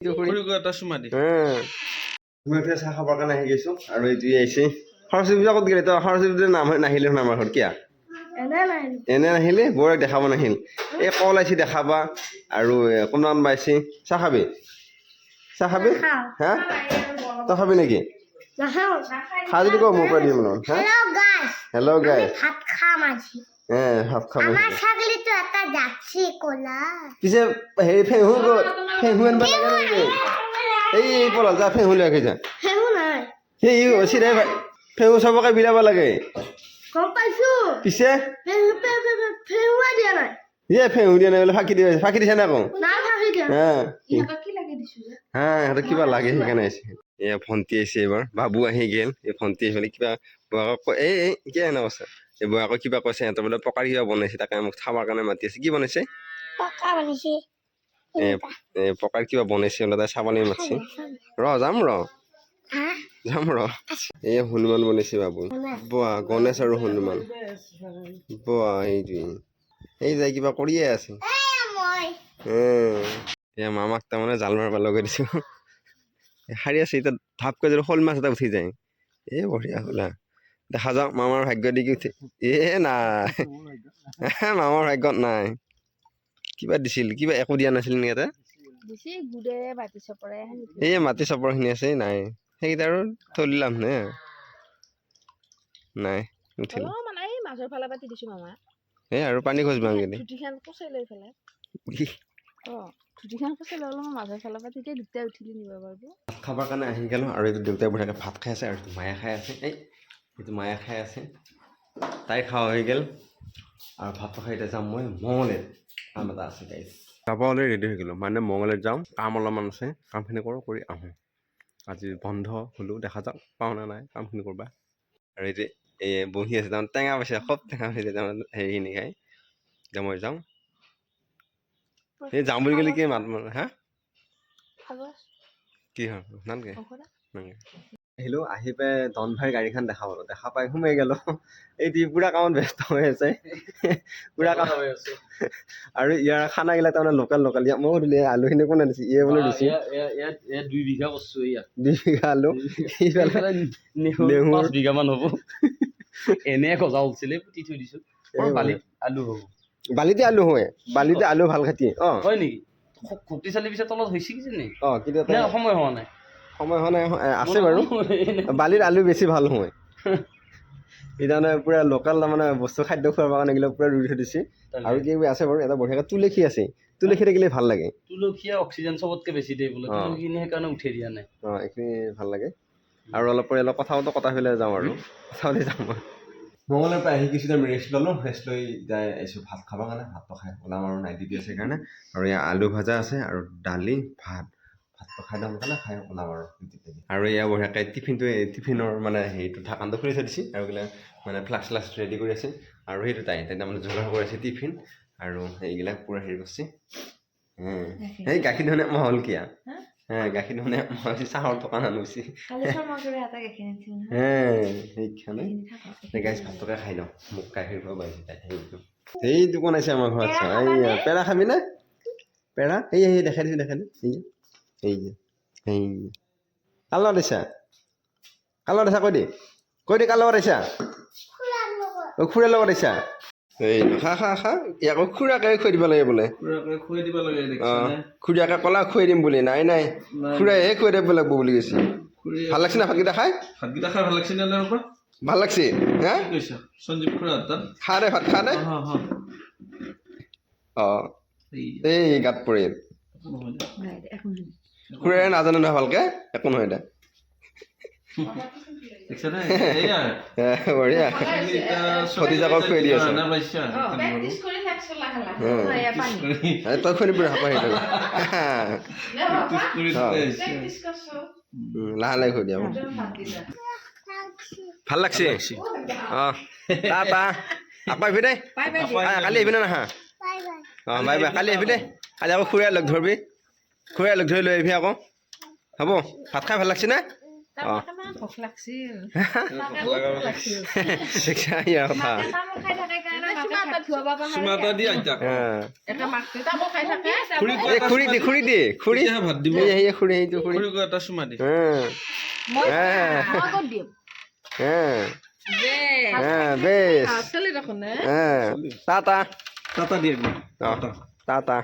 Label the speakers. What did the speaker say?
Speaker 1: মই চাহ খাবৰ কাৰণে আহি গৈছো আৰু এইটোৱে আহিছে সৰস্বতী পূজা ক'ত গেলি তই সৰস্বতী পূজা নাম নাহিলে আমাৰ ঘৰত কিয়া এনে নাহিলে বৰ দেখাব নাহিল এই কল আহিছে দেখাবা আৰু কোনোবান পাইছে চাহ খাবি হা তই খাবি নেকি খা যদি ক মোৰ পৰা দিম হা হেল্ল' গাইছ ভাত খাম আজি ভাত খাম আমাৰ ছাগলীটো এটা যাচ্ছে কলা পিছে হেৰি ফেহু আনবা লাগে নেকি এই পলা যা ফেহু লৈ আহি যা ফেহু নাই সেই চিধাই ফেহু চবকে বিলাব লাগে গম পাইছো পিছে ফেহু দিয়া নাই ফেহু দিয়া নাই বোলে ফাঁকি দিছে না আকৌ সিহঁতক কিবা লাগে সেইকাৰণে আহিছে এয়া ভণ্টি আহিছে এইবাৰ বাবু আহি গেল এই ভণ্টি আহি কিবা এই কিয় এনে কৈছে এইবোৰ আকৌ কিবা কৈছে সিহঁতৰ বোলে পকাৰ কিবা বনাইছে তাকে মোক খাবৰ কাৰণে মাতি আছে কি বনাইছে পকাৰ কিবা বনাইছে বোলে তাই চাবলৈ মাতিছে যাম ৰ এই হনুমান বনাইছে বাবু বোৱা গণেশ আৰু হনুমান বোৱা এইটোৱে এই যাই কিবা কৰিয়ে আছে এয়া মামাক তাৰমানে জাল মাৰিব লগাই দিছো শাৰী আছে এতিয়া ধাপকৈ যদি শ'ল মাছ এটা উঠি যায় এই বঢ়িয়া হ'লা দেখা যাওক মামাৰ ভাগ্য দি কি উঠে নাই মামাৰ ভাগ্যত নাই কিবা দিছিল কিবা একো দিয়া নাছিল নেকি ইয়াতে এই মাটি চপৰখিনি আছে নাই সেইকেইটা আৰু থৈ লাভ নাই উঠিল এই আৰু পানী খোজ ভাঙি খাবৰ কাৰণে আহি গ'লো আৰু এইটো দেউতাই বঢ়িয়াকৈ ভাত খাই আছে আৰু এইটো মায়ে খাই আছে এইটো মায়ে খাই আছে তাই খাওঁ হৈ গ'ল আৰু ভাত খাই এতিয়া যাম মই মঙলেত কাম এটা আছে গাইজ যাব অলৰেডি ৰেডি হৈ গ'লোঁ মানে মঙলেত যাওঁ কাম অলপমান আছে কামখিনি কৰোঁ কৰি আহোঁ আজি বন্ধ হ'লেও দেখা যাওক পাওঁ নে নাই কামখিনি কৰবা আৰু এতিয়া এই বহি আছে তাৰমানে টেঙা পাইছে খুব টেঙা পাইছে তাৰমানে হেৰিখিনি খাই এতিয়া মই যাওঁ এই যাম বুলি ক'লে কি মাত হা কি হয় নালগে আহিলোঁ আহি পাই ডন ভাইৰ গাড়ীখন দেখা পাই সোমাই গ'লো এই পুৰা কামত ব্যস্ত হৈ আছে পুৰা কাম আৰু ইয়াৰ খানাগিলা তাৰমানে লোকেল মই সুধিলে আলুখিনি কোনে দিছে ইয়ে বোলে দিছে 2 বিঘা বস্তু 2 বিঘা আলু নেহু 5 বিঘামান হ'ব এনে গজা উঠিলে পুতি থৈ দিছোঁ আলু হ'ব বালিতে আলু হয় বালিতে আলু ভাল খেতি হয় নেকি শক্তিশালী পিছে তলত হৈছে কিজানি কিন্তু সময় হোৱা নাই আছে বাৰু বালিত আলু বেছি ভাল হয় সেইকাৰণে পুৰা লোকেল তাৰমানে বস্তু খাদ্য খোৱাৰ কাৰণে এইবিলাক পুৰা ৰুই থৈ দিছে আৰু কিবা আছে বাৰু এটা বঢ়িয়াকৈ তুলসী আছে তুলসী থাকিলে ভাল লাগে তুলসীয়ে অক্সিজেন চবতকৈ বেছি দিয়ে বোলে তুলসীখিনি সেইকাৰণে উঠি দিয়া নাই এইখিনি ভাল লাগে আৰু অলপ কথা পেলাই যাওঁ আৰু কথা পাতি যাওঁ মঙলৰ পৰা আহি কিছু টাইম ৰেষ্ট ল'লোঁ ৰেষ্ট লৈ যাই আহিছোঁ ভাত খাবৰ কাৰণে ভাতটো খাই ওলাম আৰু নাইট ডিউটি আছে কাৰণে আৰু ইয়াৰ আলু ভাজা আছে আৰু দালি ভাতটো খাই দাম কাৰণে খাই ওলাম আৰু এয়া বঢ়িয়াকৈ টিফিনৰ মানে হেৰিটো ঢাকানটো খুলি থৈ দিছে আৰু এইবিলাক মানে ফ্লাক্স ৰেডি কৰি আছে আৰু সেইটো তাই তাৰমানে যোগাৰ কৰি আছে টিফিন আৰু এইবিলাক পূৰা হেৰি কৰিছে সেই গাখীৰ ধৰণে মই হ'ল কিয়া গাখীৰ ধৰণে মই চাহৰ দোকান আনিছে সেইখানে গাইছ ভাতকে খাই লওঁ মোক গাখীৰ খোৱা পাইছে তাই সেই দোকান আছে আমাৰ ঘৰত এই পেৰা খাবি নে পেৰা সেই দেখাই দিছোঁ এই কাৰ লগত আহিছা কৈ দে কাৰ লগত আহিছা খুৰাৰ লগত আহিছা এই খা ইয়াকো খুৰাকে খুৱাই দিব লাগে বোলে খুৰীয়াকে ক'লা খুৱাই দিম বুলি নাই খুৰাইহে খুৱাই দিব লাগিব বুলি কৈছে ভাল লাগছে না ভাতকেইটা খাই ভাল লাগছে নে ভাল লাগছে হা সঞ্জীৱ খুৰা খা দে ভাত খা দে এই গাত পৰি খুৰাই নাজানে নহয় ভালকে একো নহয় দে বঢ়িয়া সতীজাকক খুৱাই দি আছে তই খুৱাই দিবি লাহে লাহে খুৱাই দিয়া ভাল লাগছে আকৌ আহিবি দেই কালি আহিবি নে নাহা বাই কালি আহিবি দেই কালি আকৌ খুৰাই লগ ধৰিবি খুৰাই লগ ধৰি লৈ আহিবি আকৌ হ'ব ভাত খাই ভাল লাগছে নে
Speaker 2: ভোক লাগছিল
Speaker 1: ইয়াৰ কথা খুৰি দি খুৰি দি খুৰি
Speaker 3: ভাত দিব
Speaker 1: খুৰি সেইটো খুৰি
Speaker 3: এটা চুমা দি
Speaker 1: বেছ
Speaker 2: চলি দেখোন
Speaker 1: টাটা
Speaker 3: টাটা দিয়ে
Speaker 1: টাটা